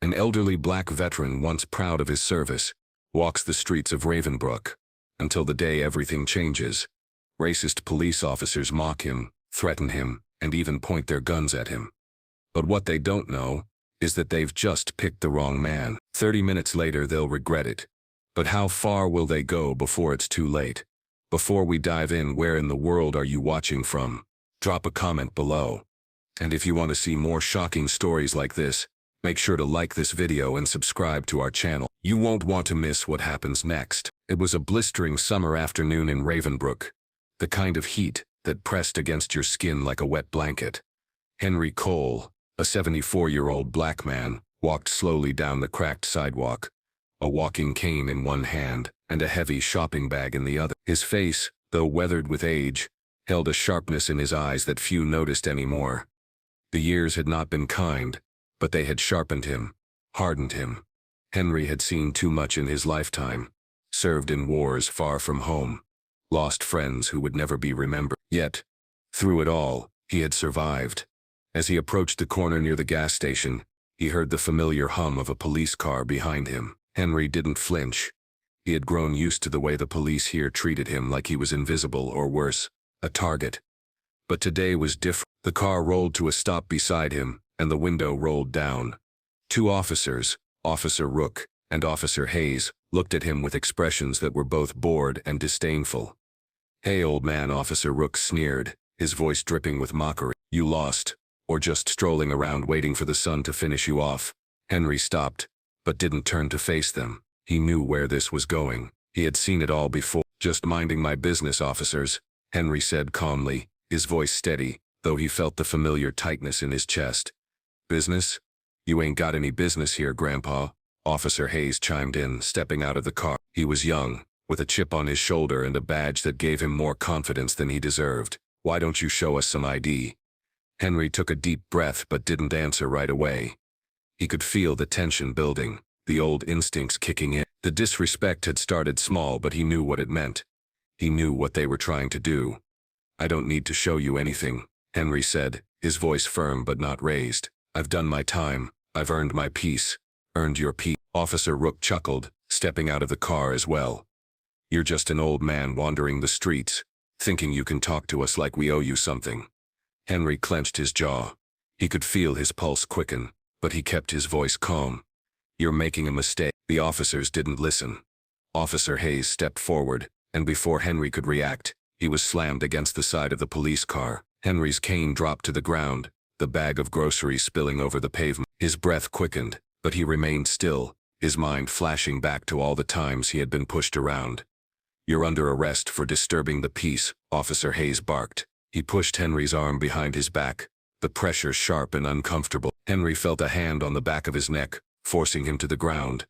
An elderly black veteran, once proud of his service, walks the streets of Ravenbrook until the day everything changes. Racist police officers mock him, threaten him, and even point their guns at him. But what they don't know is that they've just picked the wrong man. 30 minutes later, they'll regret it. But how far will they go before it's too late? Before we dive in, where in the world are you watching from? Drop a comment below. And if you want to see more shocking stories like this, make sure to like this video and subscribe to our channel. You won't want to miss what happens next. It was a blistering summer afternoon in Ravenbrook, the kind of heat that pressed against your skin like a wet blanket. Henry Cole, a 74-year-old black man, walked slowly down the cracked sidewalk, a walking cane in one hand and a heavy shopping bag in the other. His face, though weathered with age, held a sharpness in his eyes that few noticed anymore. The years had not been kind, but they had sharpened him, hardened him. Henry had seen too much in his lifetime, served in wars far from home, lost friends who would never be remembered. Yet, through it all, he had survived. As he approached the corner near the gas station, he heard the familiar hum of a police car behind him. Henry didn't flinch. He had grown used to the way the police here treated him, like he was invisible or worse, a target. But today was different. The car rolled to a stop beside him, and the window rolled down. Two officers, Officer Rook and Officer Hayes, looked at him with expressions that were both bored and disdainful. "Hey, old man," Officer Rook sneered, his voice dripping with mockery. "You lost, or just strolling around waiting for the sun to finish you off?" Henry stopped, but didn't turn to face them. He knew where this was going. He had seen it all before. "Just minding my business, officers," Henry said calmly, his voice steady, though he felt the familiar tightness in his chest. "Business? You ain't got any business here, Grandpa," Officer Hayes chimed in, stepping out of the car. He was young, with a chip on his shoulder and a badge that gave him more confidence than he deserved. "Why don't you show us some ID?" Henry took a deep breath but didn't answer right away. He could feel the tension building, the old instincts kicking in. The disrespect had started small, but he knew what it meant. He knew what they were trying to do. "I don't need to show you anything," Henry said, his voice firm but not raised. "I've done my time. I've earned my peace." "Earned your peace?" Officer Rook chuckled, stepping out of the car as well. "You're just an old man wandering the streets, thinking you can talk to us like we owe you something." Henry clenched his jaw. He could feel his pulse quicken, but he kept his voice calm. "You're making a mistake." The officers didn't listen. Officer Hayes stepped forward, and before Henry could react, he was slammed against the side of the police car. Henry's cane dropped to the ground, the bag of groceries spilling over the pavement. His breath quickened, but he remained still, his mind flashing back to all the times he had been pushed around. "You're under arrest for disturbing the peace," Officer Hayes barked. He pushed Henry's arm behind his back, the pressure sharp and uncomfortable. Henry felt a hand on the back of his neck, forcing him to the ground.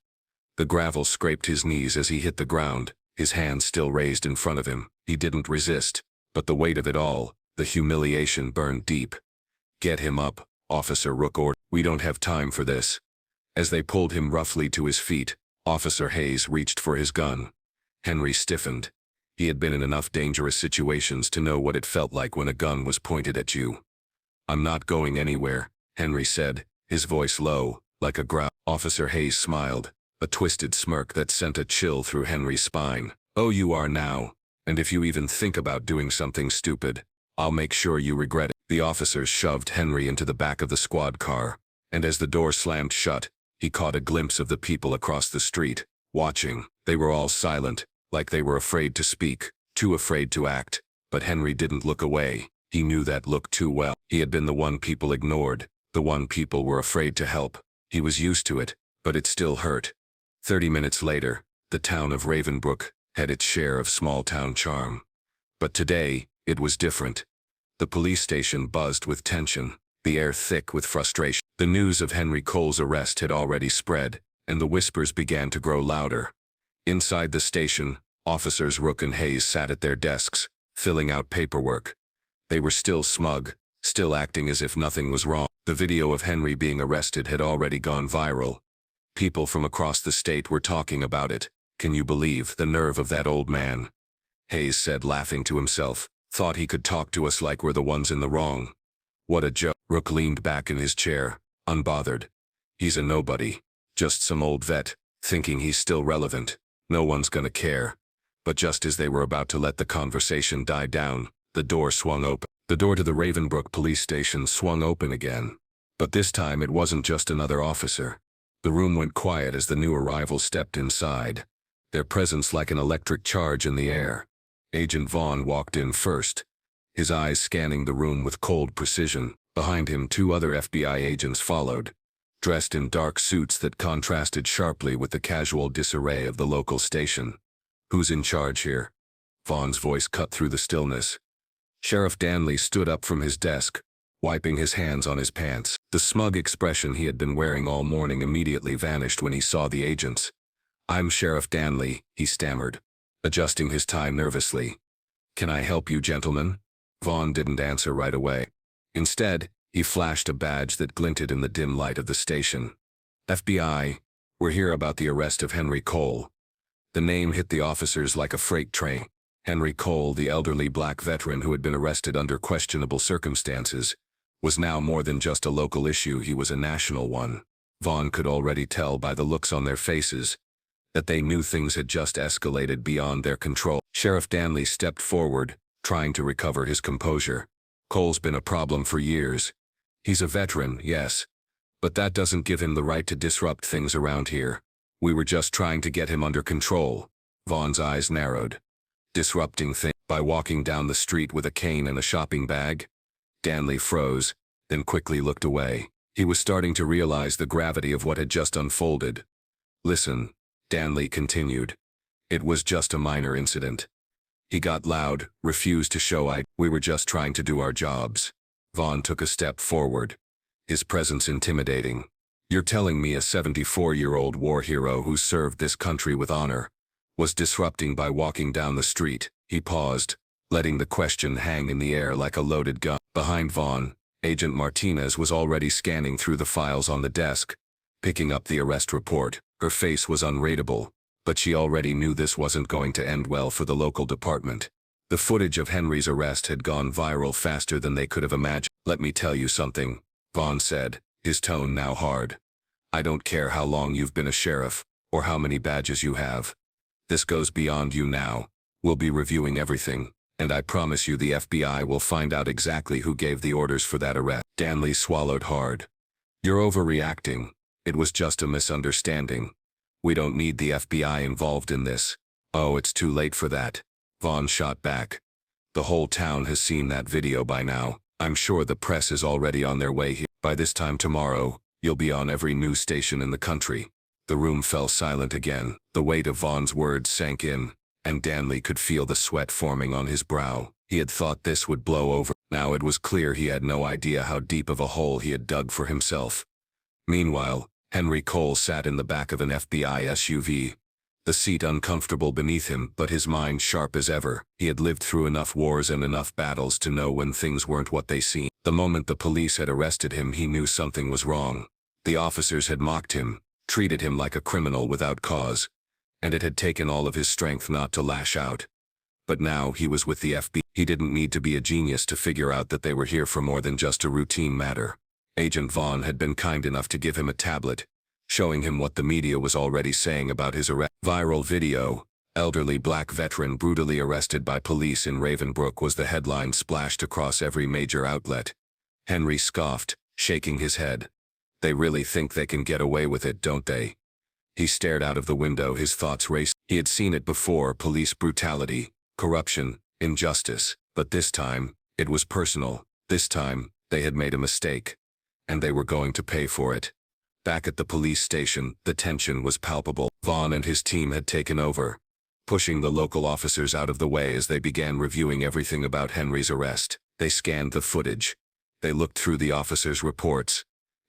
The gravel scraped his knees as he hit the ground, his hand still raised in front of him. He didn't resist, but the weight of it all, the humiliation, burned deep. "Get him up," Officer Rook ordered. "We don't have time for this." As they pulled him roughly to his feet, Officer Hayes reached for his gun. Henry stiffened. He had been in enough dangerous situations to know what it felt like when a gun was pointed at you. "I'm not going anywhere," Henry said, his voice low, like a growl. Officer Hayes smiled, a twisted smirk that sent a chill through Henry's spine. "Oh, you are now, and if you even think about doing something stupid, I'll make sure you regret it." The officers shoved Henry into the back of the squad car, and as the door slammed shut, he caught a glimpse of the people across the street, watching. They were all silent, like they were afraid to speak, too afraid to act. But Henry didn't look away. He knew that look too well. He had been the one people ignored, the one people were afraid to help. He was used to it, but it still hurt. 30 minutes later, the town of Ravenbrook had its share of small-town charm. But today, it was different. The police station buzzed with tension, the air thick with frustration. The news of Henry Cole's arrest had already spread, and the whispers began to grow louder. Inside the station, Officers Rook and Hayes sat at their desks, filling out paperwork. They were still smug, still acting as if nothing was wrong. The video of Henry being arrested had already gone viral. People from across the state were talking about it. "Can you believe the nerve of that old man?" Hayes said, laughing to himself. "Thought he could talk to us like we're the ones in the wrong. What a joke." Rook leaned back in his chair, unbothered. He's a nobody. Just some old vet, thinking he's still relevant. No one's gonna care. But just as they were about to let the conversation die down, the door swung open. The door to the Ravenbrook police station swung open again. But this time it wasn't just another officer. The room went quiet as the new arrivals stepped inside, their presence like an electric charge in the air. Agent Vaughn walked in first, his eyes scanning the room with cold precision. Behind him, 2 other FBI agents followed, dressed in dark suits that contrasted sharply with the casual disarray of the local station. "Who's in charge here?" Vaughn's voice cut through the stillness. Sheriff Danley stood up from his desk, wiping his hands on his pants. The smug expression he had been wearing all morning immediately vanished when he saw the agents. "I'm Sheriff Danley," he stammered, adjusting his tie nervously. "Can I help you, gentlemen?" Vaughn didn't answer right away. Instead, he flashed a badge that glinted in the dim light of the station. "FBI, we're here about the arrest of Henry Cole." The name hit the officers like a freight train. Henry Cole, the elderly black veteran who had been arrested under questionable circumstances, was now more than just a local issue, he was a national one. Vaughn could already tell by the looks on their faces that they knew things had just escalated beyond their control. Sheriff Danley stepped forward, trying to recover his composure. "Cole's been a problem for years. He's a veteran, yes, but that doesn't give him the right to disrupt things around here. We were just trying to get him under control." Vaughn's eyes narrowed. "Disrupting things by walking down the street with a cane and a shopping bag?" Danley froze, then quickly looked away. He was starting to realize the gravity of what had just unfolded. "Listen," Danley continued. "It was just a minor incident." He got loud, refused to show we were just trying to do our jobs. Vaughn took a step forward, his presence intimidating. "You're telling me a 74-year-old war hero who served this country with honor was disrupting by walking down the street?" He paused, letting the question hang in the air like a loaded gun. Behind Vaughn, Agent Martinez was already scanning through the files on the desk, picking up the arrest report. Her face was unreadable, but she already knew this wasn't going to end well for the local department. The footage of Henry's arrest had gone viral faster than they could have imagined. "Let me tell you something," Vaughn said, his tone now hard. "I don't care how long you've been a sheriff, or how many badges you have. This goes beyond you now. We'll be reviewing everything, and I promise you the FBI will find out exactly who gave the orders for that arrest." Danley swallowed hard. "You're overreacting. It was just a misunderstanding. We don't need the FBI involved in this." "Oh, it's too late for that," Vaughn shot back. "The whole town has seen that video by now. I'm sure the press is already on their way here. By this time tomorrow, you'll be on every news station in the country." The room fell silent again. The weight of Vaughn's words sank in, and Danley could feel the sweat forming on his brow. He had thought this would blow over. Now it was clear he had no idea how deep of a hole he had dug for himself. Meanwhile, Henry Cole sat in the back of an FBI SUV, the seat uncomfortable beneath him, but his mind sharp as ever. He had lived through enough wars and enough battles to know when things weren't what they seemed. The moment the police had arrested him, he knew something was wrong. The officers had mocked him, treated him like a criminal without cause, and it had taken all of his strength not to lash out. But now he was with the FBI. He didn't need to be a genius to figure out that they were here for more than just a routine matter. Agent Vaughn had been kind enough to give him a tablet, showing him what the media was already saying about his arrest. Viral video, "Elderly black veteran brutally arrested by police in Ravenbrook" was the headline splashed across every major outlet. Henry scoffed, shaking his head. "They really think they can get away with it, don't they?" He stared out of the window, his thoughts raced. He had seen it before: police brutality, corruption, injustice. But this time, it was personal. This time, they had made a mistake, and they were going to pay for it. Back at the police station, the tension was palpable. Vaughn and his team had taken over, pushing the local officers out of the way as they began reviewing everything about Henry's arrest. They scanned the footage. They looked through the officers' reports.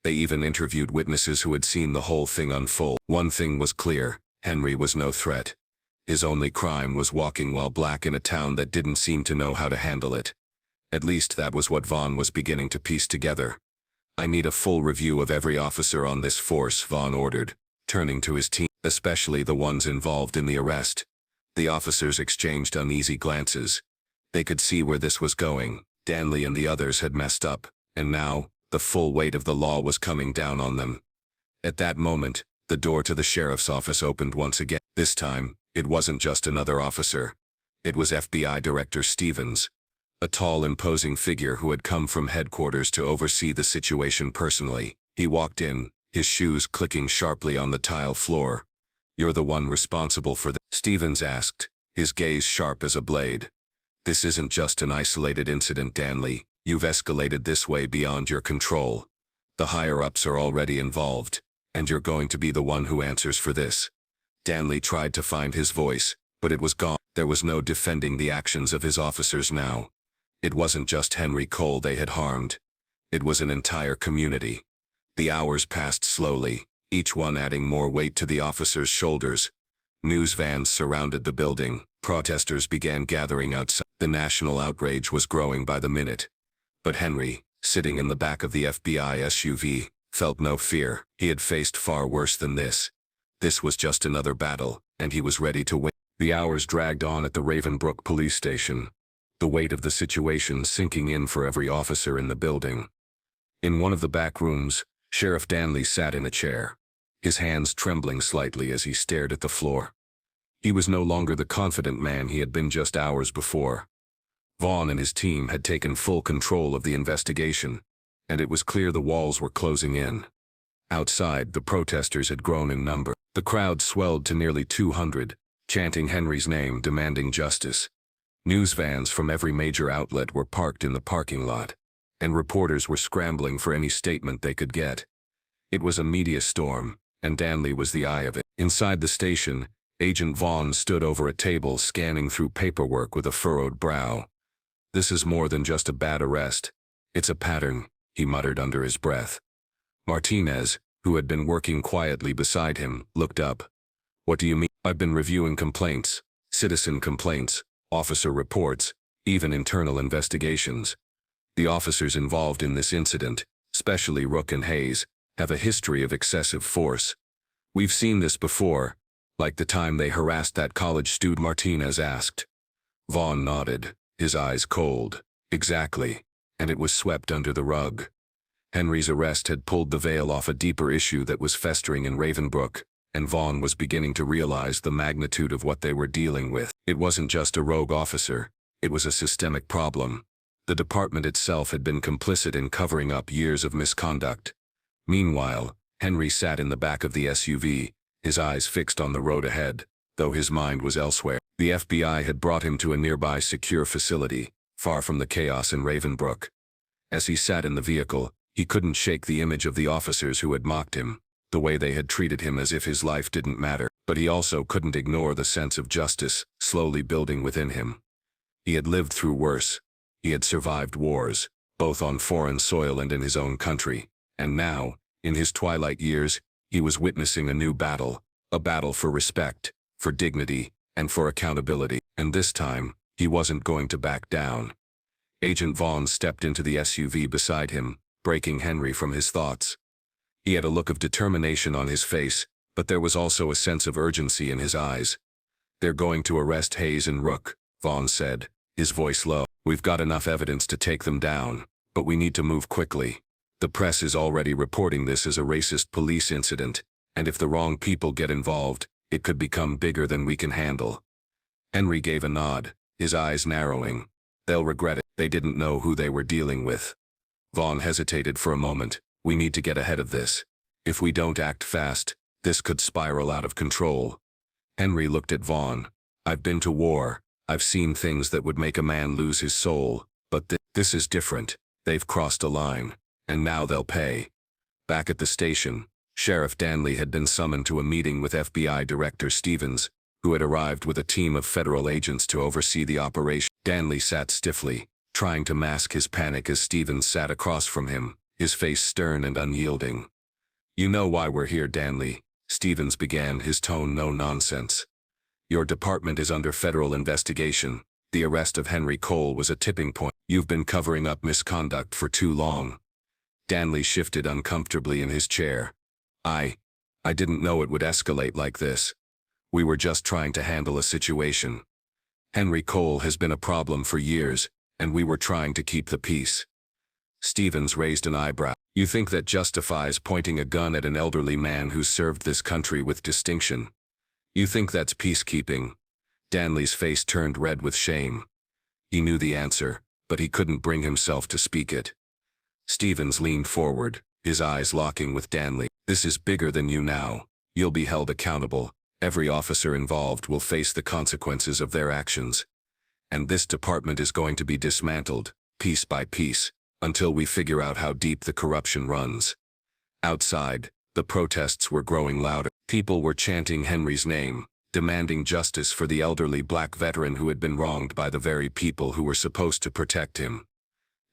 They even interviewed witnesses who had seen the whole thing unfold. One thing was clear: Henry was no threat. His only crime was walking while black in a town that didn't seem to know how to handle it. At least that was what Vaughn was beginning to piece together. "I need a full review of every officer on this force," Vaughn ordered, turning to his team, especially the ones involved in the arrest. The officers exchanged uneasy glances. They could see where this was going. Danley and the others had messed up, and now, the full weight of the law was coming down on them. At that moment, the door to the sheriff's office opened once again. This time, it wasn't just another officer. It was FBI Director Stevens, a tall, imposing figure who had come from headquarters to oversee the situation personally. He walked in, his shoes clicking sharply on the tile floor. "You're the one responsible for this?" Stevens asked, his gaze sharp as a blade. "This isn't just an isolated incident, Danley. You've escalated this way beyond your control. The higher-ups are already involved, and you're going to be the one who answers for this." Danley tried to find his voice, but it was gone. There was no defending the actions of his officers now. It wasn't just Henry Cole they had harmed. It was an entire community. The hours passed slowly, each one adding more weight to the officers' shoulders. News vans surrounded the building. Protesters began gathering outside. The national outrage was growing by the minute. But Henry, sitting in the back of the FBI SUV, felt no fear. He had faced far worse than this. This was just another battle, and he was ready to win. The hours dragged on at the Ravenbrook police station, the weight of the situation sinking in for every officer in the building. In one of the back rooms, Sheriff Danley sat in a chair, his hands trembling slightly as he stared at the floor. He was no longer the confident man he had been just hours before. Vaughn and his team had taken full control of the investigation, and it was clear the walls were closing in. Outside, the protesters had grown in number. The crowd swelled to nearly 200, chanting Henry's name, demanding justice. News vans from every major outlet were parked in the parking lot, and reporters were scrambling for any statement they could get. It was a media storm, and Danley was the eye of it. Inside the station, Agent Vaughn stood over a table scanning through paperwork with a furrowed brow. "This is more than just a bad arrest. It's a pattern," he muttered under his breath. Martinez, who had been working quietly beside him, looked up. "What do you mean?" "I've been reviewing complaints, citizen complaints, officer reports, even internal investigations. The officers involved in this incident, especially Rook and Hayes, have a history of excessive force. We've seen this before, like the time they harassed that college student," Martinez asked. Vaughn nodded, his eyes cold. "Exactly, and it was swept under the rug." Henry's arrest had pulled the veil off a deeper issue that was festering in Ravenbrook, and Vaughn was beginning to realize the magnitude of what they were dealing with. It wasn't just a rogue officer, it was a systemic problem. The department itself had been complicit in covering up years of misconduct. Meanwhile, Henry sat in the back of the SUV, his eyes fixed on the road ahead, though his mind was elsewhere. The FBI had brought him to a nearby secure facility, far from the chaos in Ravenbrook. As he sat in the vehicle, he couldn't shake the image of the officers who had mocked him, the way they had treated him as if his life didn't matter. But he also couldn't ignore the sense of justice slowly building within him. He had lived through worse. He had survived wars, both on foreign soil and in his own country. And now, in his twilight years, he was witnessing a new battle, a battle for respect, for dignity, and for accountability. And this time, he wasn't going to back down. Agent Vaughn stepped into the SUV beside him, breaking Henry from his thoughts. He had a look of determination on his face, but there was also a sense of urgency in his eyes. "They're going to arrest Hayes and Rook," Vaughn said, his voice low. "We've got enough evidence to take them down, but we need to move quickly. The press is already reporting this as a racist police incident, and if the wrong people get involved, it could become bigger than we can handle." Henry gave a nod, his eyes narrowing. "They'll regret it. They didn't know who they were dealing with." Vaughn hesitated for a moment. "We need to get ahead of this. If we don't act fast, this could spiral out of control." Henry looked at Vaughn. "I've been to war. I've seen things that would make a man lose his soul, but this is different. They've crossed a line, and now they'll pay." Back at the station, Sheriff Danley had been summoned to a meeting with FBI Director Stevens, who had arrived with a team of federal agents to oversee the operation. Danley sat stiffly, trying to mask his panic as Stevens sat across from him, his face stern and unyielding. "You know why we're here, Danley," Stevens began, his tone no nonsense. "Your department is under federal investigation. The arrest of Henry Cole was a tipping point. You've been covering up misconduct for too long." Danley shifted uncomfortably in his chair. I didn't know it would escalate like this. We were just trying to handle a situation. Henry Cole has been a problem for years, and we were trying to keep the peace." Stevens raised an eyebrow. You think that justifies pointing a gun at an elderly man who's served this country with distinction? You think that's peacekeeping? Danley's face turned red with shame. He knew the answer, but he couldn't bring himself to speak it. Stevens leaned forward, his eyes locking with Danley. This is bigger than you now. You'll be held accountable. Every officer involved will face the consequences of their actions. And this department is going to be dismantled, piece by piece, until we figure out how deep the corruption runs. Outside, the protests were growing louder. People were chanting Henry's name, demanding justice for the elderly black veteran who had been wronged by the very people who were supposed to protect him.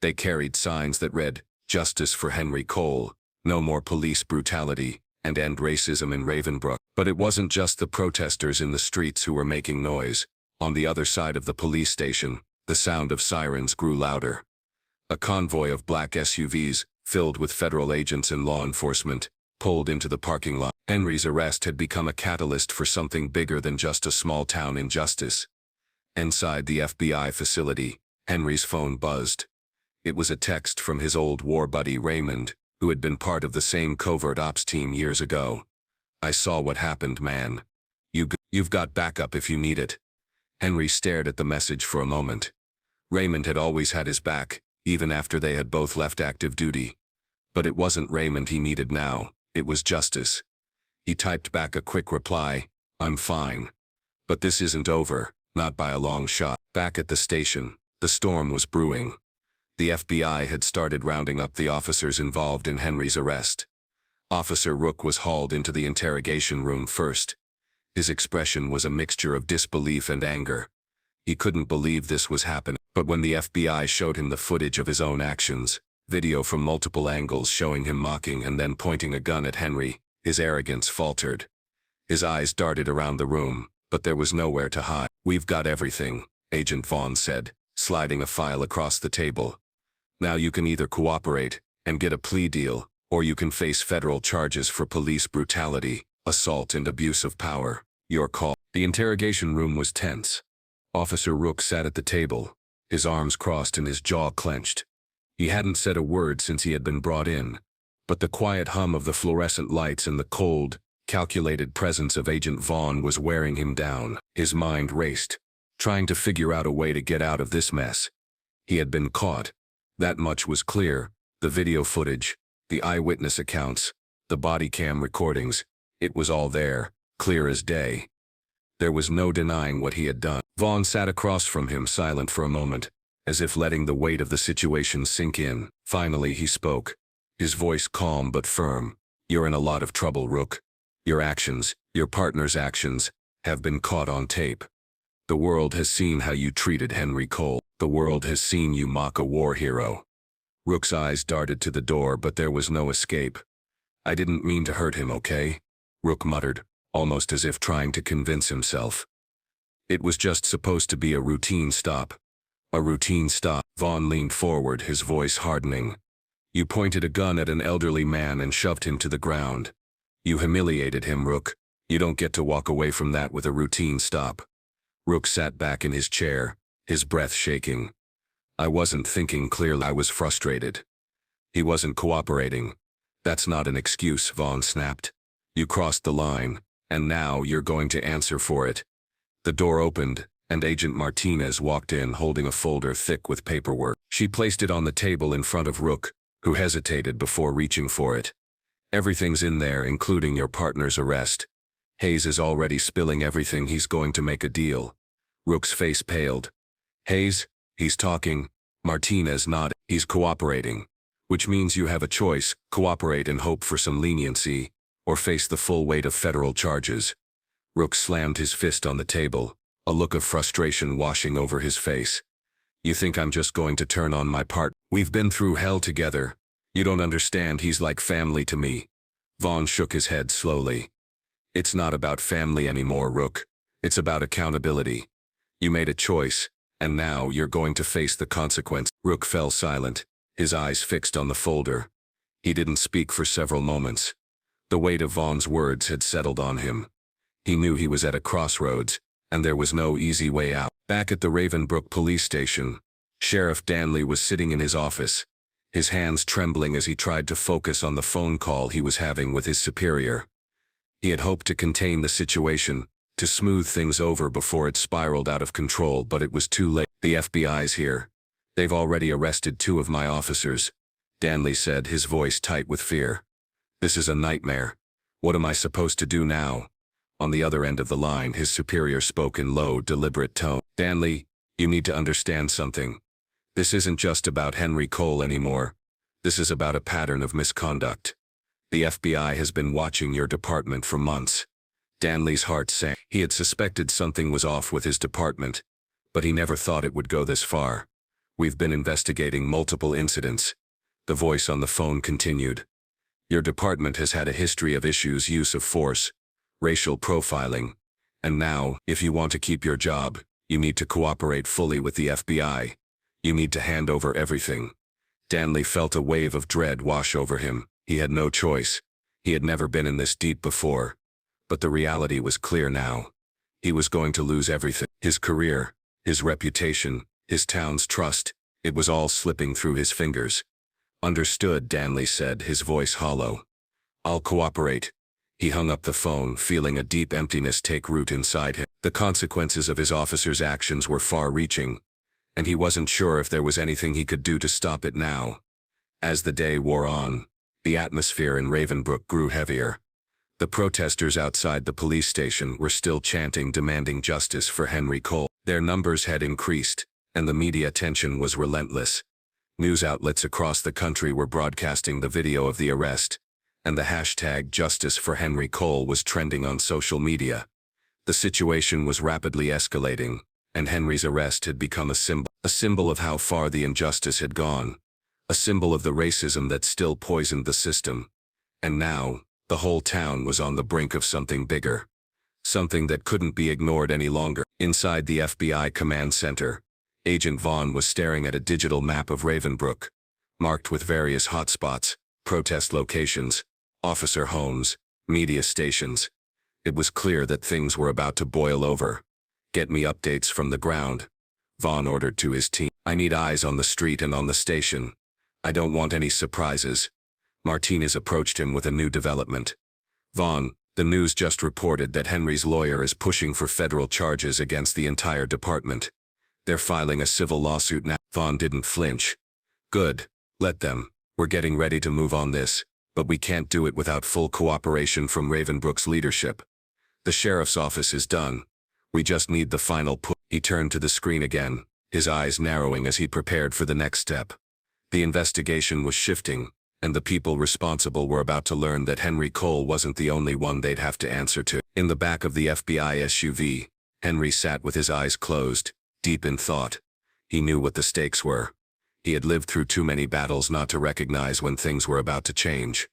They carried signs that read, "Justice for Henry Cole, no more police brutality, and end racism in Ravenbrook." But it wasn't just the protesters in the streets who were making noise. On the other side of the police station, the sound of sirens grew louder. A convoy of black SUVs, filled with federal agents and law enforcement, pulled into the parking lot. Henry's arrest had become a catalyst for something bigger than just a small-town injustice. Inside the FBI facility, Henry's phone buzzed. It was a text from his old war buddy Raymond, who had been part of the same covert ops team years ago. "I saw what happened, man. You've got backup if you need it." Henry stared at the message for a moment. Raymond had always had his back, even after they had both left active duty. But it wasn't Raymond he needed now, it was justice. He typed back a quick reply, "I'm fine. But this isn't over, not by a long shot." Back at the station, the storm was brewing. The FBI had started rounding up the officers involved in Henry's arrest. Officer Rook was hauled into the interrogation room first. His expression was a mixture of disbelief and anger. He couldn't believe this was happening. But when the FBI showed him the footage of his own actions, video from multiple angles showing him mocking and then pointing a gun at Henry, his arrogance faltered. His eyes darted around the room, but there was nowhere to hide. "We've got everything," Agent Vaughn said, sliding a file across the table. "Now you can either cooperate and get a plea deal, or you can face federal charges for police brutality, assault and abuse of power. Your call." The interrogation room was tense. Officer Rook sat at the table, his arms crossed and his jaw clenched. He hadn't said a word since he had been brought in, but the quiet hum of the fluorescent lights and the cold, calculated presence of Agent Vaughn was wearing him down. His mind raced, trying to figure out a way to get out of this mess. He had been caught. That much was clear. The video footage, the eyewitness accounts, the body cam recordings, it was all there, clear as day. There was no denying what he had done. Vaughn sat across from him, silent for a moment, as if letting the weight of the situation sink in. Finally he spoke, his voice calm but firm. "You're in a lot of trouble, Rook. Your actions, your partner's actions, have been caught on tape. The world has seen how you treated Henry Cole. The world has seen you mock a war hero." Rook's eyes darted to the door, but there was no escape. "I didn't mean to hurt him, okay?" Rook muttered, almost as if trying to convince himself. "It was just supposed to be a routine stop." "A routine stop." Vaughn leaned forward, his voice hardening. "You pointed a gun at an elderly man and shoved him to the ground. You humiliated him, Rook. You don't get to walk away from that with a routine stop." Rook sat back in his chair, his breath shaking. "I wasn't thinking clearly. I was frustrated." He wasn't cooperating. "That's not an excuse," Vaughn snapped. "You crossed the line, and now you're going to answer for it." The door opened, and Agent Martinez walked in holding a folder thick with paperwork. She placed it on the table in front of Rook, who hesitated before reaching for it. "Everything's in there, including your partner's arrest. Hayes is already spilling everything. He's going to make a deal." Rook's face paled. "Hayes? He's talking." Martinez nodded. "He's cooperating. Which means you have a choice, cooperate and hope for some leniency, or face the full weight of federal charges." Rook slammed his fist on the table, a look of frustration washing over his face. "You think I'm just going to turn on my part? We've been through hell together. You don't understand, he's like family to me." Vaughn shook his head slowly. "It's not about family anymore, Rook. It's about accountability. You made a choice, and now you're going to face the consequence." Rook fell silent, his eyes fixed on the folder. He didn't speak for several moments. The weight of Vaughn's words had settled on him. He knew he was at a crossroads, and there was no easy way out. Back at the Ravenbrook police station, Sheriff Danley was sitting in his office, his hands trembling as he tried to focus on the phone call he was having with his superior. He had hoped to contain the situation, to smooth things over before it spiraled out of control, but it was too late. "The FBI's here. They've already arrested 2 of my officers," Danley said, his voice tight with fear. "This is a nightmare. What am I supposed to do now?" On the other end of the line, his superior spoke in low, deliberate tone. "Danley, you need to understand something. This isn't just about Henry Cole anymore. This is about a pattern of misconduct. The FBI has been watching your department for months." Danley's heart sank. He had suspected something was off with his department, but he never thought it would go this far. "We've been investigating multiple incidents," the voice on the phone continued. "Your department has had a history of use of force, racial profiling, and now, if you want to keep your job, you need to cooperate fully with the FBI. You need to hand over everything." Danley felt a wave of dread wash over him. He had no choice. He had never been in this deep before. But the reality was clear now. He was going to lose everything. His career, his reputation, his town's trust. It was all slipping through his fingers. "Understood," Danley said, his voice hollow. "I'll cooperate." He hung up the phone, feeling a deep emptiness take root inside him. The consequences of his officer's actions were far-reaching, and he wasn't sure if there was anything he could do to stop it now. As the day wore on, the atmosphere in Ravenbrook grew heavier. The protesters outside the police station were still chanting, demanding justice for Henry Cole. Their numbers had increased, and the media tension was relentless. News outlets across the country were broadcasting the video of the arrest, and the hashtag Justice for Henry Cole was trending on social media. The situation was rapidly escalating, and Henry's arrest had become a symbol of how far the injustice had gone, a symbol of the racism that still poisoned the system. And now, the whole town was on the brink of something bigger, something that couldn't be ignored any longer. Inside the FBI command center, Agent Vaughn was staring at a digital map of Ravenbrook, marked with various hotspots, protest locations, officer homes, media stations. It was clear that things were about to boil over. "Get me updates from the ground," Vaughn ordered to his team. "I need eyes on the street and on the station. I don't want any surprises." Martinez approached him with a new development. "Vaughn, the news just reported that Henry's lawyer is pushing for federal charges against the entire department. They're filing a civil lawsuit now." Vaughn didn't flinch. "Good. Let them. We're getting ready to move on this, but we can't do it without full cooperation from Ravenbrook's leadership. The sheriff's office is done. We just need the final push." He turned to the screen again, his eyes narrowing as he prepared for the next step. The investigation was shifting, and the people responsible were about to learn that Henry Cole wasn't the only one they'd have to answer to. In the back of the FBI SUV, Henry sat with his eyes closed, deep in thought. He knew what the stakes were. He had lived through too many battles not to recognize when things were about to change.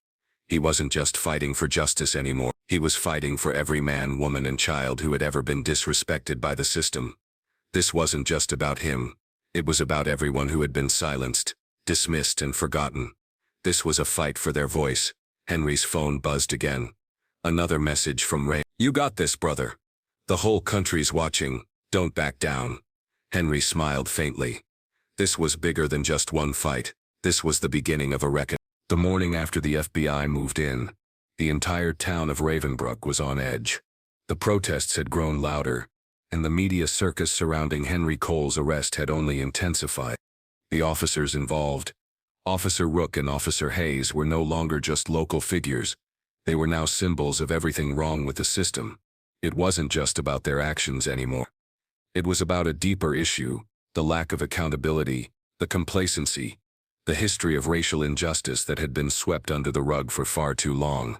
He wasn't just fighting for justice anymore. He was fighting for every man, woman, and child who had ever been disrespected by the system. This wasn't just about him. It was about everyone who had been silenced, dismissed, and forgotten. This was a fight for their voice. Henry's phone buzzed again. Another message from Ray. "You got this, brother. The whole country's watching. Don't back down." Henry smiled faintly. This was bigger than just one fight. This was the beginning of a reckoning. The morning after the FBI moved in, the entire town of Ravenbrook was on edge. The protests had grown louder, and the media circus surrounding Henry Cole's arrest had only intensified. The officers involved, Officer Rook and Officer Hayes, were no longer just local figures. They were now symbols of everything wrong with the system. It wasn't just about their actions anymore. It was about a deeper issue, the lack of accountability, the complacency, the history of racial injustice that had been swept under the rug for far too long.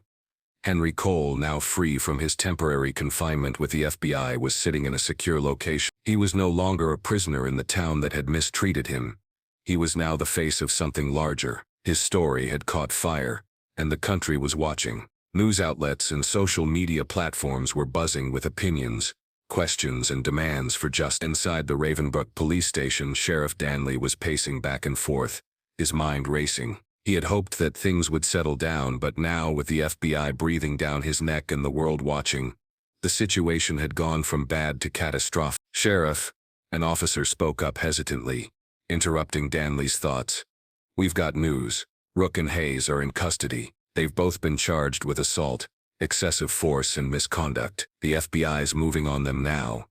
Henry Cole, now free from his temporary confinement with the FBI, was sitting in a secure location. He was no longer a prisoner in the town that had mistreated him. He was now the face of something larger. His story had caught fire, and the country was watching. News outlets and social media platforms were buzzing with opinions, questions, and demands for justice. Inside the Ravenbrook police station, Sheriff Danley was pacing back and forth, his mind racing. He had hoped that things would settle down, but now, with the FBI breathing down his neck and the world watching, the situation had gone from bad to catastrophic. "Sheriff," an officer spoke up hesitantly, interrupting Danley's thoughts. We've got news. Rook and Hayes are in custody. They've both been charged with assault, excessive force and misconduct. The FBI's moving on them now.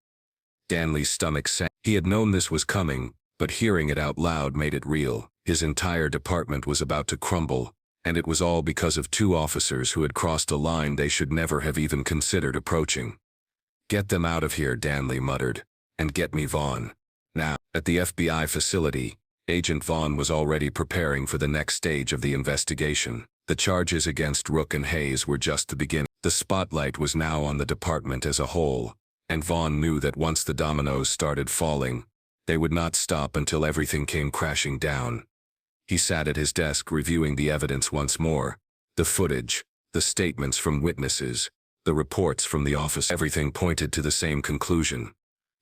Danley's stomach sank. He had known this was coming, but hearing it out loud made it real. His entire department was about to crumble, and it was all because of two officers who had crossed a line they should never have even considered approaching. "Get them out of here," Danley muttered, "and get me Vaughn." Now, at the FBI facility, Agent Vaughn was already preparing for the next stage of the investigation. The charges against Rook and Hayes were just the beginning. The spotlight was now on the department as a whole, and Vaughn knew that once the dominoes started falling, they would not stop until everything came crashing down. He sat at his desk reviewing the evidence once more. The footage, the statements from witnesses, the reports from the office, everything pointed to the same conclusion.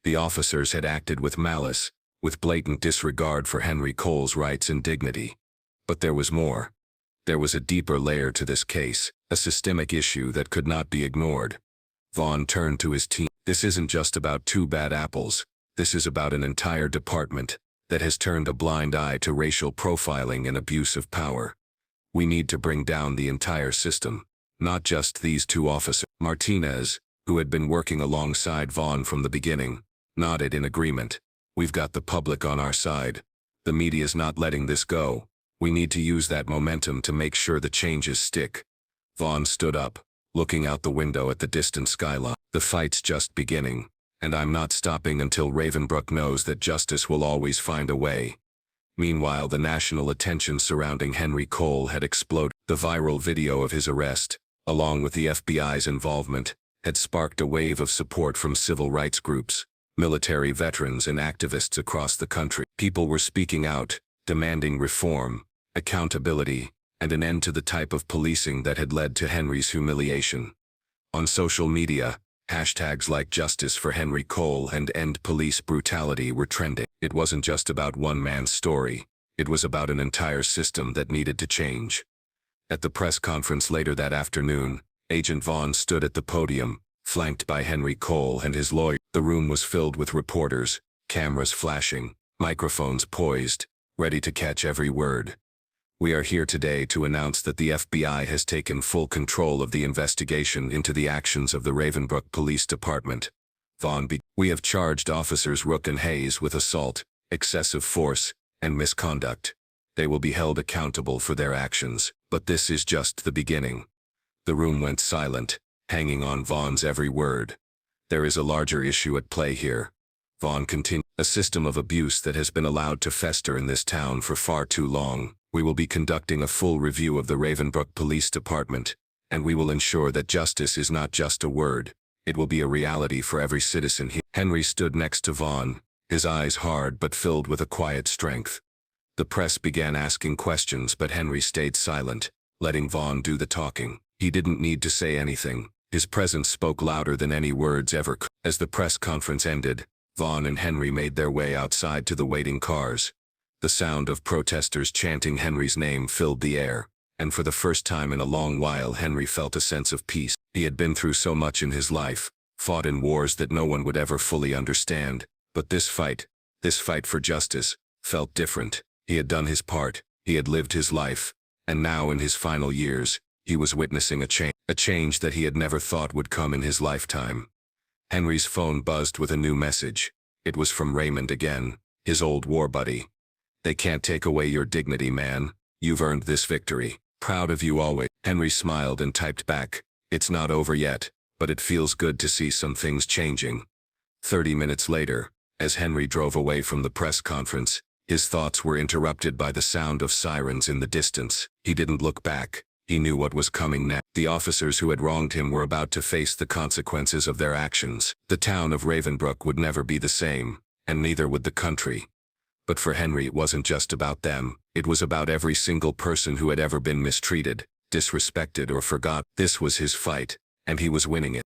The officers had acted with malice, with blatant disregard for Henry Cole's rights and dignity. But there was more. There was a deeper layer to this case, a systemic issue that could not be ignored. Vaughn turned to his team. "This isn't just about two bad apples. This is about an entire department that has turned a blind eye to racial profiling and abuse of power. We need to bring down the entire system, not just these two officers." Martinez, who had been working alongside Vaughn from the beginning, nodded in agreement. "We've got the public on our side. The media's not letting this go. We need to use that momentum to make sure the changes stick." Vaughn stood up, looking out the window at the distant skyline. "The fight's just beginning, and I'm not stopping until Ravenbrook knows that justice will always find a way." Meanwhile, the national attention surrounding Henry Cole had exploded. The viral video of his arrest, along with the FBI's involvement, had sparked a wave of support from civil rights groups, military veterans and activists across the country. People were speaking out, demanding reform, accountability, and an end to the type of policing that had led to Henry's humiliation. On social media, hashtags like "Justice for Henry Cole" and "End Police Brutality" were trending. It wasn't just about one man's story. It was about an entire system that needed to change. At the press conference later that afternoon, Agent Vaughn stood at the podium, flanked by Henry Cole and his lawyer. The room was filled with reporters, cameras flashing, microphones poised, ready to catch every word. "We are here today to announce that the FBI has taken full control of the investigation into the actions of the Ravenbrook Police Department." Vaughn began. "We have charged officers Rook and Hayes with assault, excessive force, and misconduct. They will be held accountable for their actions, but this is just the beginning." The room went silent, hanging on Vaughn's every word. "There is a larger issue at play here," Vaughn continued. "A system of abuse that has been allowed to fester in this town for far too long. We will be conducting a full review of the Ravenbrook Police Department, and we will ensure that justice is not just a word. It will be a reality for every citizen here." Henry stood next to Vaughn, his eyes hard but filled with a quiet strength. The press began asking questions, but Henry stayed silent, letting Vaughn do the talking. He didn't need to say anything. His presence spoke louder than any words ever could. As the press conference ended, Vaughn and Henry made their way outside to the waiting cars. The sound of protesters chanting Henry's name filled the air, and for the first time in a long while Henry felt a sense of peace. He had been through so much in his life, fought in wars that no one would ever fully understand, but this fight for justice, felt different. He had done his part, he had lived his life, and now in his final years, he was witnessing a change that he had never thought would come in his lifetime. Henry's phone buzzed with a new message. It was from Raymond again, his old war buddy. "They can't take away your dignity, man. You've earned this victory. Proud of you always." Henry smiled and typed back, "It's not over yet, but it feels good to see some things changing." 30 minutes later, as Henry drove away from the press conference, his thoughts were interrupted by the sound of sirens in the distance. He didn't look back. He knew what was coming next. The officers who had wronged him were about to face the consequences of their actions. The town of Ravenbrook would never be the same, and neither would the country. But for Henry, it wasn't just about them. It was about every single person who had ever been mistreated, disrespected, or forgotten. This was his fight, and he was winning it.